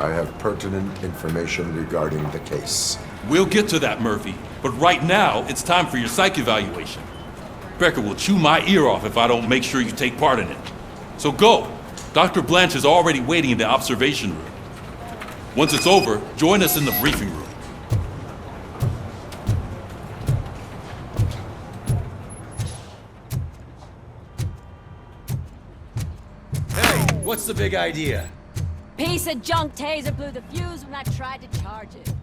I have pertinent information regarding the case. We'll get to that, Murphy. But right now, it's time for your psych evaluation. Becker will chew my ear off if I don't make sure you take part in it. So go. Dr. Blanche is already waiting in the observation room. Once it's over, join us in the briefing room. Hey, what's the big idea? Piece of junk taser blew the fuse when I tried to charge it.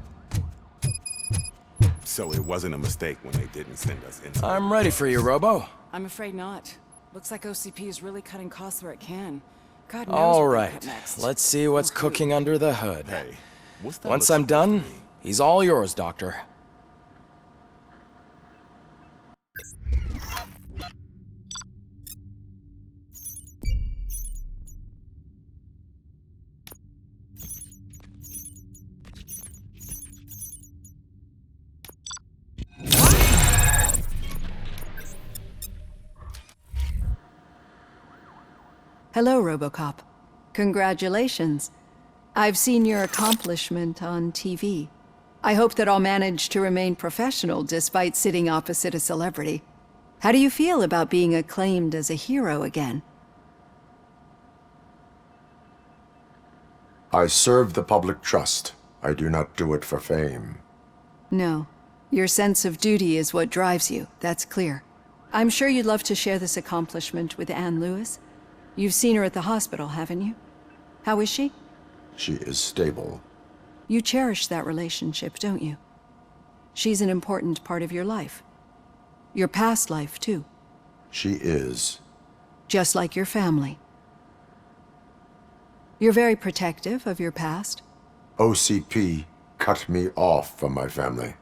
So it wasn't a mistake when they didn't send us in. I'm ready for you, Robo. I'm afraid not. Looks like OCP is really cutting costs where it can. God knows All what they'll right, cut next. let's see what's Or who. cooking under the hood. Hey, what's that? Once I'm done, he's all yours, Doctor. Hello, Robocop. Congratulations. I've seen your accomplishment on TV. I hope that I'll manage to remain professional despite sitting opposite a celebrity. How do you feel about being acclaimed as a hero again? I serve the public trust. I do not do it for fame. No. Your sense of duty is what drives you, that's clear. I'm sure you'd love to share this accomplishment with Anne Lewis. You've seen her at the hospital, haven't you? How is she? She is stable. You cherish that relationship, don't you? She's an important part of your life. Your past life, too. She is. Just like your family. You're very protective of your past. OCP cut me off from my family.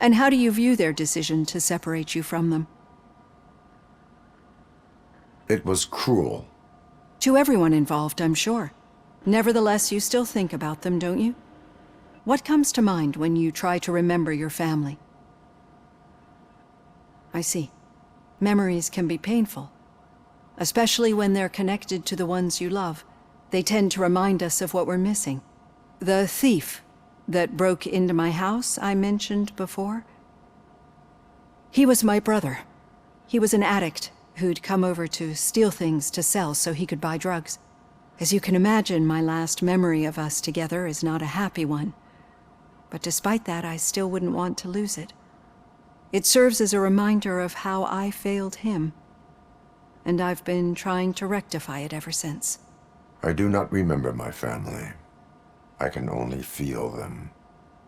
And how do you view their decision to separate you from them? It was cruel. To everyone involved, I'm sure. Nevertheless, you still think about them, don't you? What comes to mind when you try to remember your family? I see. Memories can be painful, especially when they're connected to the ones you love. They tend to remind us of what we're missing. The thief that broke into my house I mentioned before? He was my brother. He was an addict who'd come over to steal things to sell so he could buy drugs. As you can imagine, my last memory of us together is not a happy one. But despite that, I still wouldn't want to lose it. It serves as a reminder of how I failed him. And I've been trying to rectify it ever since. I do not remember my family. I can only feel them.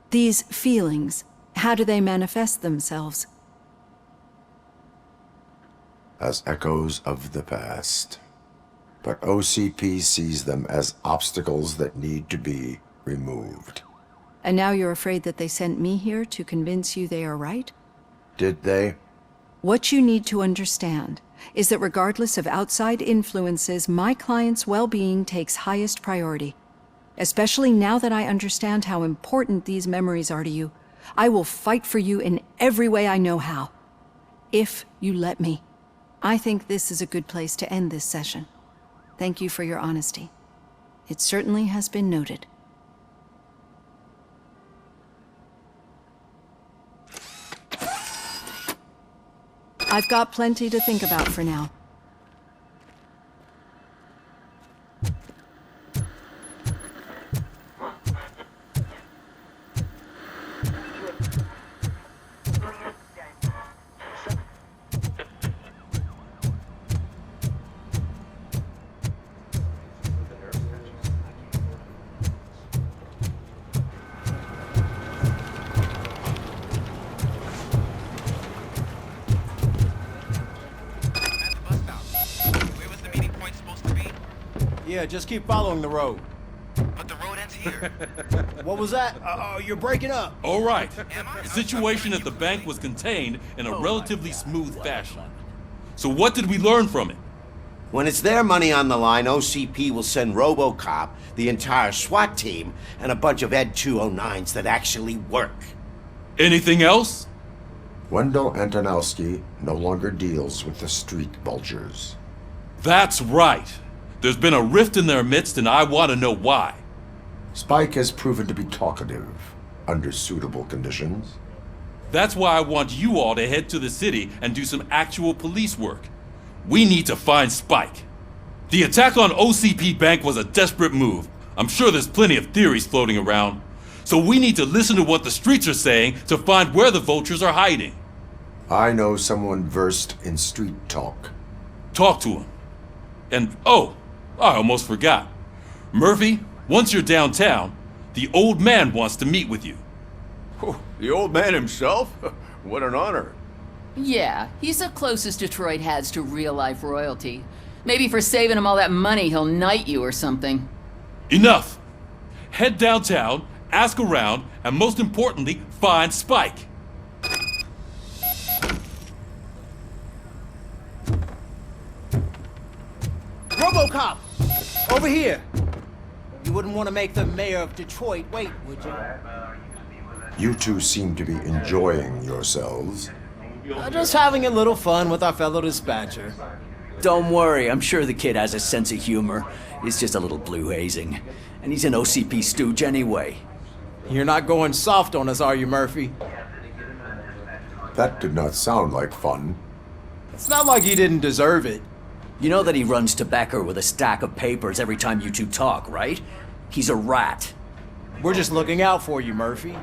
These feelings, how do they manifest themselves? As echoes of the past. But OCP sees them as obstacles that need to be removed. And now you're afraid that they sent me here to convince you they are right? Did they? What you need to understand is that regardless of outside influences, my client's well-being takes highest priority. Especially now that I understand how important these memories are to you, I will fight for you in every way I know how. If you let me. I think this is a good place to end this session. Thank you for your honesty. It certainly has been noted. I've got plenty to think about for now. Yeah, just keep following the road. But the road ends here. What was that? You're breaking up. All right. The situation at the bank was contained in a relatively smooth fashion. So what did we learn from it? When it's their money on the line, OCP will send Robocop, the entire SWAT team, and a bunch of Ed 209s that actually work. Anything else? Wendell Antonowski no longer deals with the street vultures. That's right. There's been a rift in their midst, and I want to know why. Spike has proven to be talkative under suitable conditions. That's why I want you all to head to the city and do some actual police work. We need to find Spike. The attack on OCP Bank was a desperate move. I'm sure there's plenty of theories floating around. So we need to listen to what the streets are saying to find where the vultures are hiding. I know someone versed in street talk. Talk to him. And oh, I almost forgot. Murphy, once you're downtown, the old man wants to meet with you. Oh, the old man himself? What an honor. Yeah, he's the closest Detroit has to real-life royalty. Maybe for saving him all that money, he'll knight you or something. Enough! Head downtown, ask around, and most importantly, find Spike. Robocop! Over here! You wouldn't want to make the mayor of Detroit wait, would you? You two seem to be enjoying yourselves. Just having a little fun with our fellow dispatcher. Don't worry, I'm sure the kid has a sense of humor. It's just a little blue hazing. And he's an OCP stooge anyway. You're not going soft on us, are you, Murphy? That did not sound like fun. It's not like he didn't deserve it. You know that he runs tobacco with a stack of papers every time you two talk, right? He's a rat. We're just looking out for you, Murphy.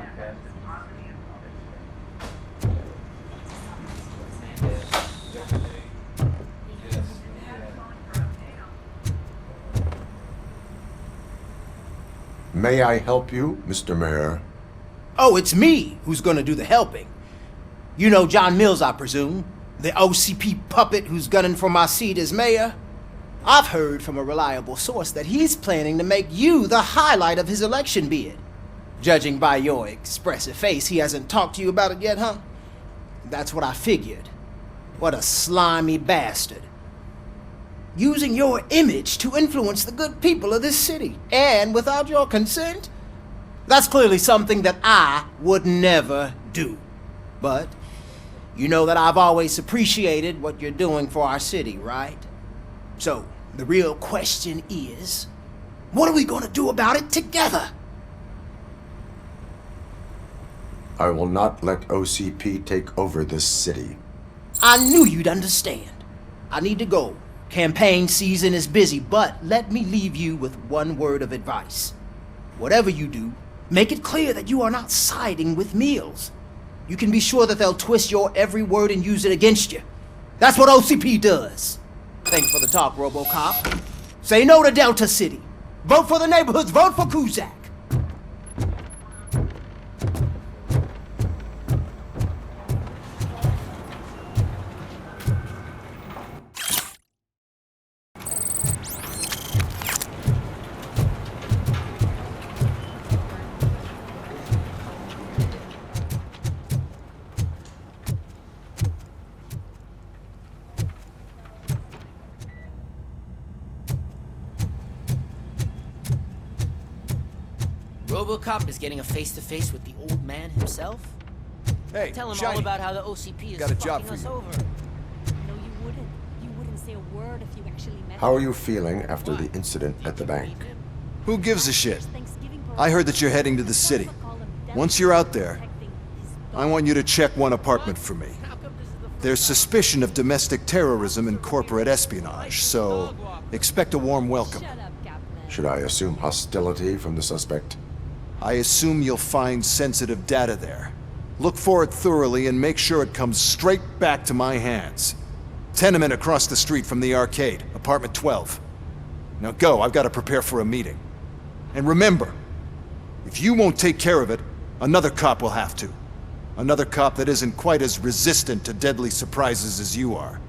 May I help you, Mr. Mayor? Oh, it's me who's gonna do the helping. You know John Mills, I presume? The OCP puppet who's gunning for my seat as mayor? I've heard from a reliable source that he's planning to make you the highlight of his election bid. Judging by your expressive face, he hasn't talked to you about it yet, huh? That's what I figured. What a slimy bastard. Using your image to influence the good people of this city, and without your consent? That's clearly something that I would never do. But you know that I've always appreciated what you're doing for our city, right? So, the real question is, what are we gonna do about it together? I will not let OCP take over this city. I knew you'd understand. I need to go. Campaign season is busy, but let me leave you with one word of advice. Whatever you do, make it clear that you are not siding with Mills. You can be sure that they'll twist your every word and use it against you. That's what OCP does. Thanks for the talk, Robocop. Say no to Delta City. Vote for the neighborhoods. Vote for Kuzak. Robocop is getting a face-to-face with the old man himself? Hey, tell him Shiny. all about how the OCP is Got a job fucking for us you. over. No, you wouldn't. You wouldn't say a word if you actually met How are him. you feeling after the incident at the bank? Who gives a shit? Thanksgiving I heard that you're heading to the city. Once you're out there, I want you to check one apartment for me. There's suspicion of domestic terrorism and corporate espionage, so expect a warm welcome. Shut up, Captain. Should I assume hostility from the suspect? I assume you'll find sensitive data there. Look for it thoroughly and make sure it comes straight back to my hands. Tenement across the street from the arcade, apartment 12. Now go, I've got to prepare for a meeting. And remember, if you won't take care of it, another cop will have to. Another cop that isn't quite as resistant to deadly surprises as you are.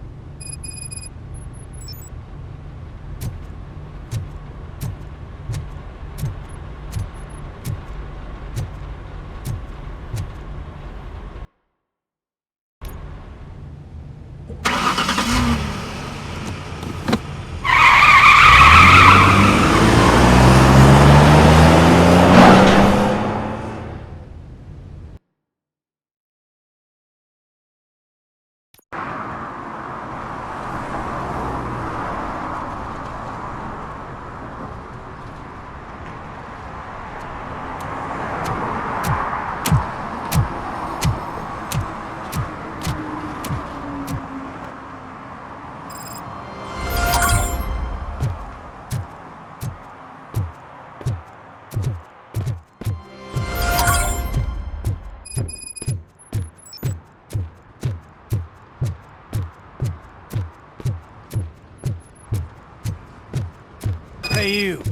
Hey, you.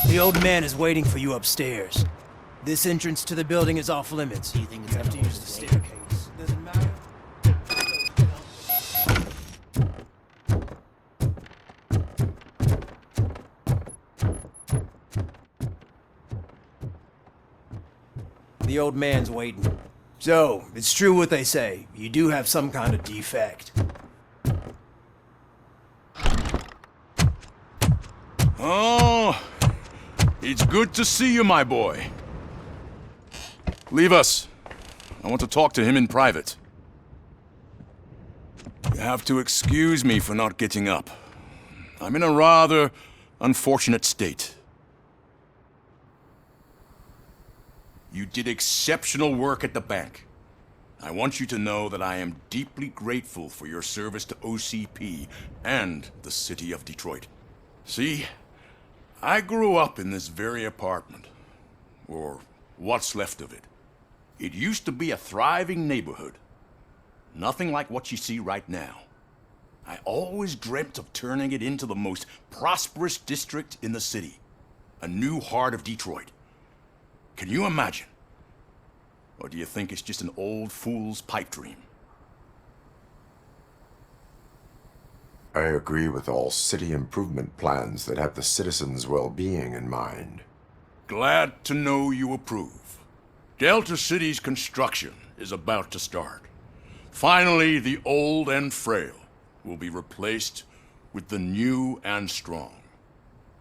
The old man is waiting for you upstairs. This entrance to the building is off limits. Do you think it's You have to gonna use the staircase. Doesn't matter. The old man's waiting. So, it's true what they say. You do have some kind of defect. Oh, it's good to see you, my boy. Leave us. I want to talk to him in private. You have to excuse me for not getting up. I'm in a rather unfortunate state. You did exceptional work at the bank. I want you to know that I am deeply grateful for your service to OCP and the city of Detroit. See, I grew up in this very apartment, or what's left of it. It used to be a thriving neighborhood. Nothing like what you see right now. I always dreamt of turning it into the most prosperous district in the city. A new heart of Detroit. Can you imagine? Or do you think it's just an old fool's pipe dream? I agree with all city improvement plans that have the citizens' well-being in mind. Glad to know you approve. Delta City's construction is about to start. Finally, the old and frail will be replaced with the new and strong.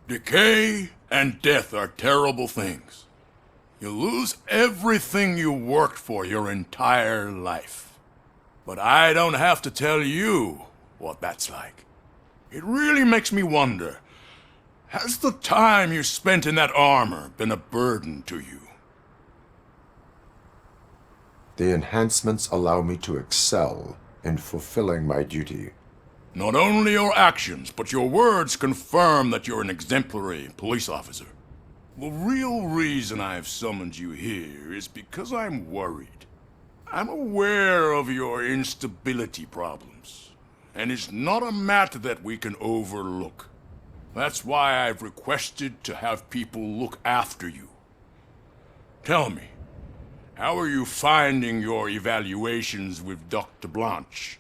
Decay and death are terrible things. You lose everything you worked for your entire life. But I don't have to tell you what that's like. It really makes me wonder, has the time you spent in that armor been a burden to you? The enhancements allow me to excel in fulfilling my duty. Not only your actions, but your words confirm that you're an exemplary police officer. The real reason I've summoned you here is because I'm worried. I'm aware of your instability problems, and it's not a matter that we can overlook. That's why I've requested to have people look after you. Tell me, how are you finding your evaluations with Dr. Blanche?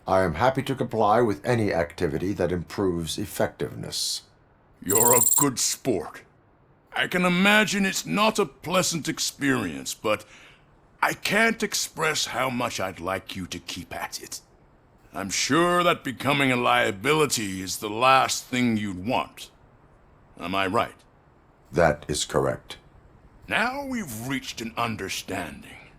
I am happy to comply with any activity that improves effectiveness. You're a good sport. I can imagine it's not a pleasant experience, but I can't express how much I'd like you to keep at it. I'm sure that becoming a liability is the last thing you'd want. Am I right? That is correct. Now we've reached an understanding.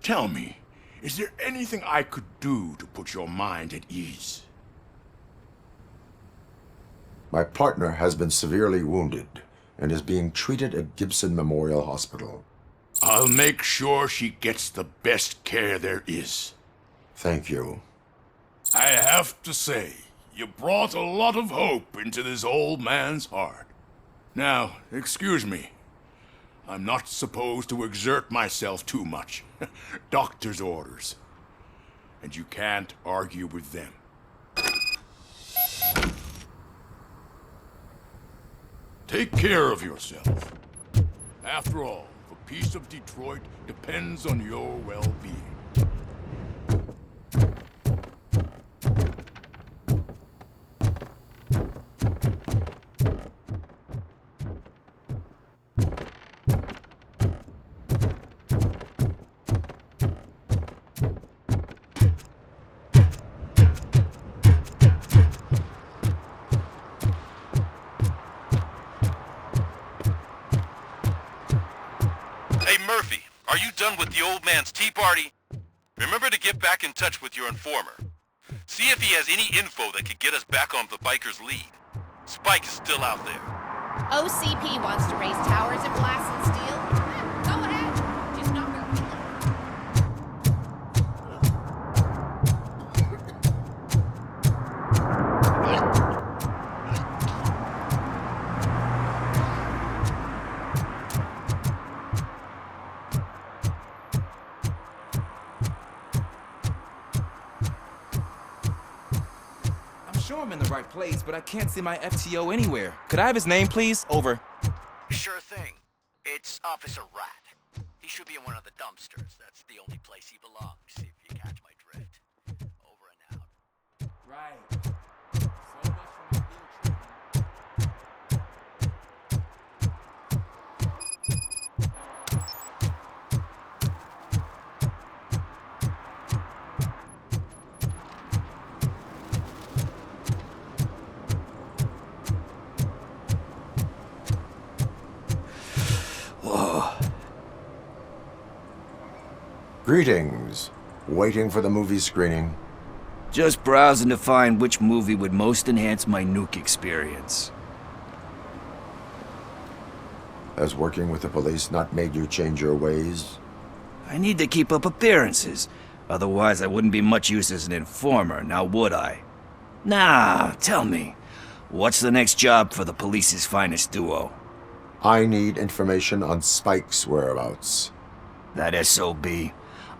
Tell me, is there anything I could do to put your mind at ease? My partner has been severely wounded and is being treated at Gibson Memorial Hospital. I'll make sure she gets the best care there is. Thank you. I have to say, you brought a lot of hope into this old man's heart. Now, excuse me. I'm not supposed to exert myself too much. Doctor's orders. And you can't argue with them. Take care of yourself. After all, the peace of Detroit depends on your well-being. Murphy, are you done with the old man's tea party? Remember to get back in touch with your informer. See if he has any info that could get us back on the biker's lead. Spike is still out there. OCP wants to raise towers of glass and steel. Go ahead. Just not where we live. I'm sure know I'm in the right place, but I can't see my FTO anywhere. Could I have his name, please? Over. Sure thing. It's Officer Rat. He should be in one of the dumpsters. That's the only place he belongs, if you catch my drift. Over and out. Right. So much for my field trip. Greetings. Waiting for the movie screening. Just browsing to find which movie would most enhance my nuke experience. Has working with the police not made you change your ways? I need to keep up appearances. Otherwise, I wouldn't be much use as an informer, now would I? Nah, tell me. What's the next job for the police's finest duo? I need information on Spike's whereabouts. That SOB.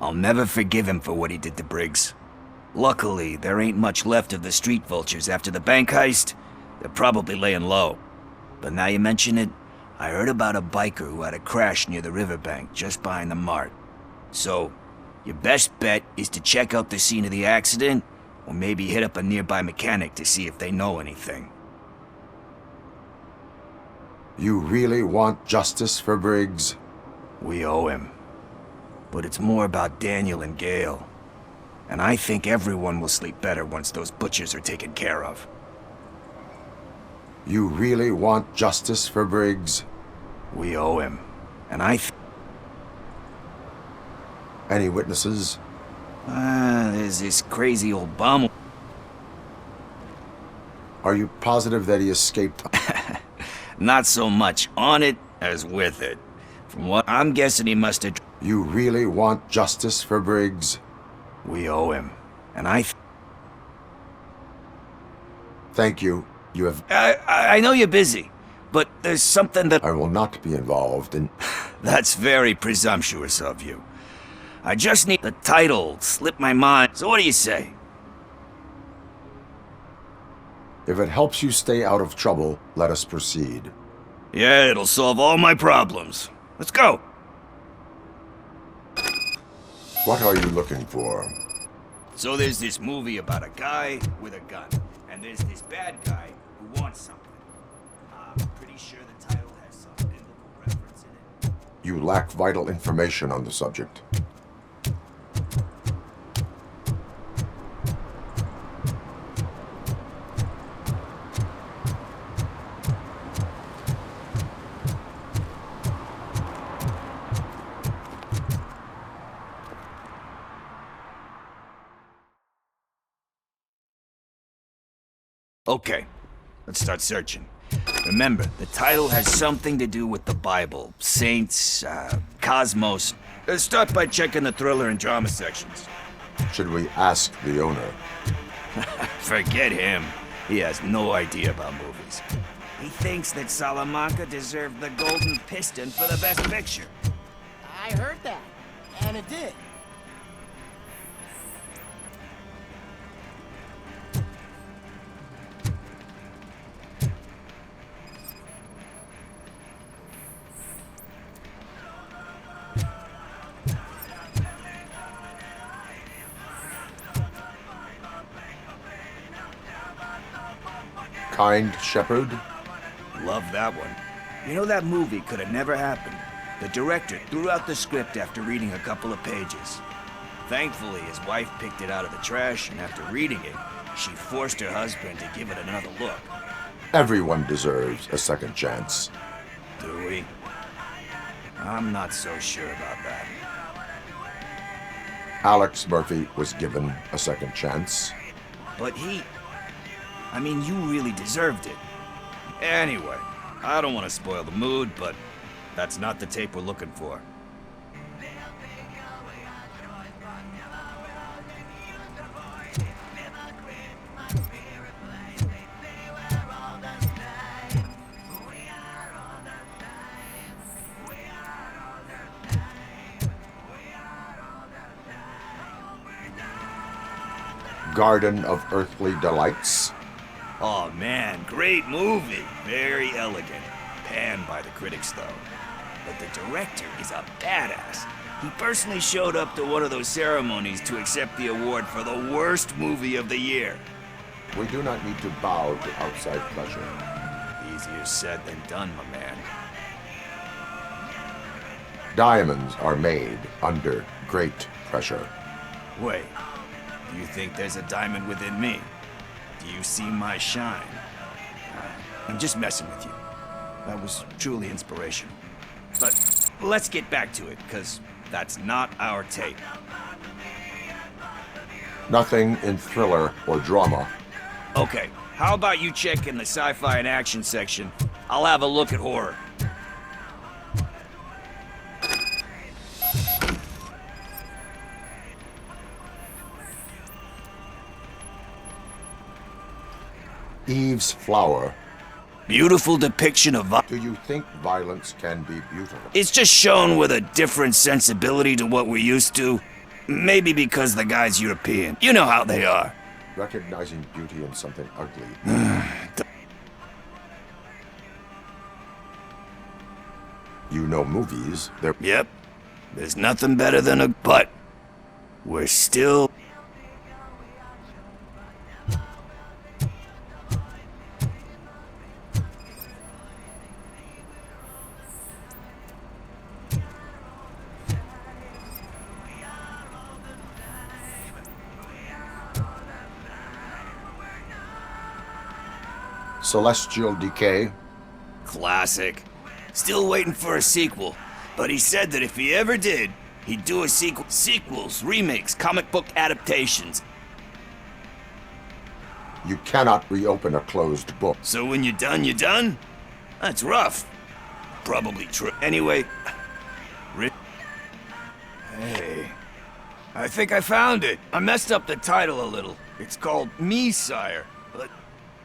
I'll never forgive him for what he did to Briggs. Luckily, there ain't much left of the street vultures after the bank heist. They're probably laying low. But now you mention it, I heard about a biker who had a crash near the riverbank just behind the mart. So, your best bet is to check out the scene of the accident, or maybe hit up a nearby mechanic to see if they know anything. You really want justice for Briggs? We owe him. But it's more about Daniel and Gale. And I think everyone will sleep better once those butchers are taken care of. You really want justice for Briggs? We owe him. And Any witnesses? There's this crazy old bum. Are you positive that he escaped? Not so much on it as with it. From what I'm guessing, he must have... You really want justice for Briggs? We owe him. And Thank you. You have... I know you're busy, but there's something that... I will not be involved in... That's very presumptuous of you. I just need... The title slipped my mind, so what do you say? If it helps you stay out of trouble, let us proceed. Yeah, it'll solve all my problems. Let's go! What are you looking for? So there's this movie about a guy with a gun, and there's this bad guy who wants something. I'm pretty sure the title has some biblical reference in it. You lack vital information on the subject. Okay, let's start searching. Remember, the title has something to do with the Bible, saints, cosmos. Let's start by checking the thriller and drama sections. Should we ask the owner? Forget him. He has no idea about movies. He thinks that Salamanca deserved the Golden Piston for the Best Picture. I heard that, and it did. Kind Shepherd? Love that one. You know, that movie could have never happened. The director threw out the script after reading a couple of pages. Thankfully, his wife picked it out of the trash, and after reading it, she forced her husband to give it another look. Everyone deserves a second chance. Do we? I'm not so sure about that. Alex Murphy was given a second chance. But I mean, you really deserved it. Anyway, I don't want to spoil the mood, but that's not the tape we're looking for. Garden of Earthly Delights? Oh man, great movie. Very elegant. Panned by the critics though. But the director is a badass. He personally showed up to one of those ceremonies to accept the award for the worst movie of the year. We do not need to bow to outside pressure. Easier said than done, my man. Diamonds are made under great pressure. Wait, do you think there's a diamond within me? Do you see my shine? I'm just messing with you. That was truly inspirational. But let's get back to it, because that's not our tape. Nothing in thriller or drama. Okay, how about you check in the sci-fi and action section? I'll have a look at horror. Eve's Flower. Beautiful depiction of Do you think violence can be beautiful? It's just shown with a different sensibility to what we're used to. Maybe because the guy's European. You know how they are. Recognizing beauty in something ugly. You know movies. Yep. There's nothing better than a... But we're still... Celestial Decay. Classic. Still waiting for a sequel. But he said that if he ever did, he'd do a sequel. Sequels, remakes, comic book adaptations. You cannot reopen a closed book. So when you're done, you're done? That's rough. Probably true. Anyway... Hey... I think I found it. I messed up the title a little. It's called Me, Sire. But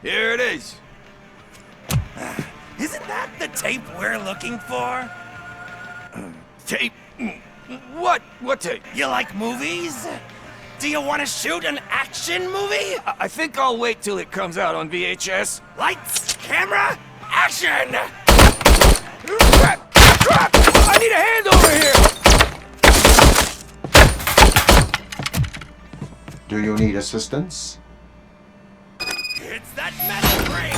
here it is. Isn't that the tape we're looking for? Tape? What? What tape? You like movies? Do you want to shoot an action movie? I think I'll wait till it comes out on VHS. Lights, camera, action! Crap! Crap! I need a hand over here! Do you need assistance? It's that metal ring!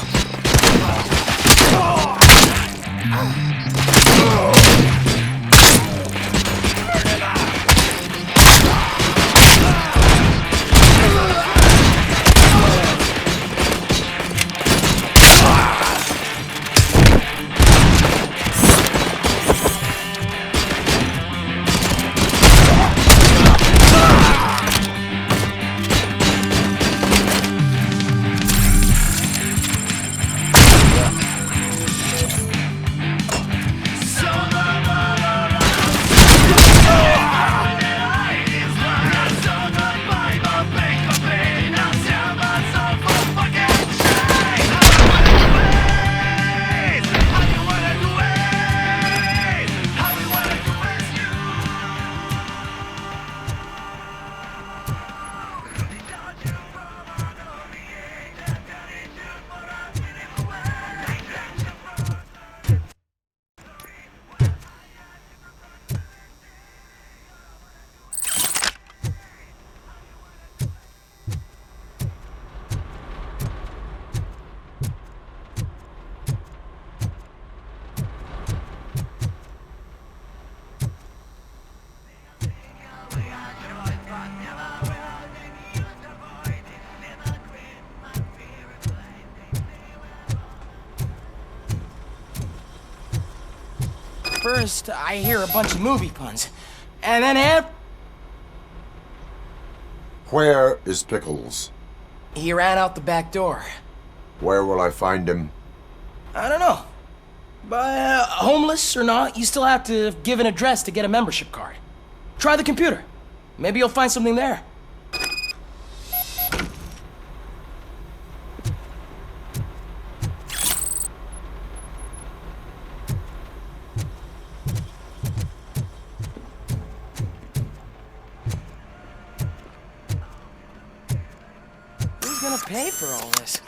First, I hear a bunch of movie puns. And then Where is Pickles? he ran out the back door. Where will I find him? I don't know. But homeless or not, you still have to give an address to get a membership card. Try the computer. Maybe you'll find something there. Who's gonna pay for all this?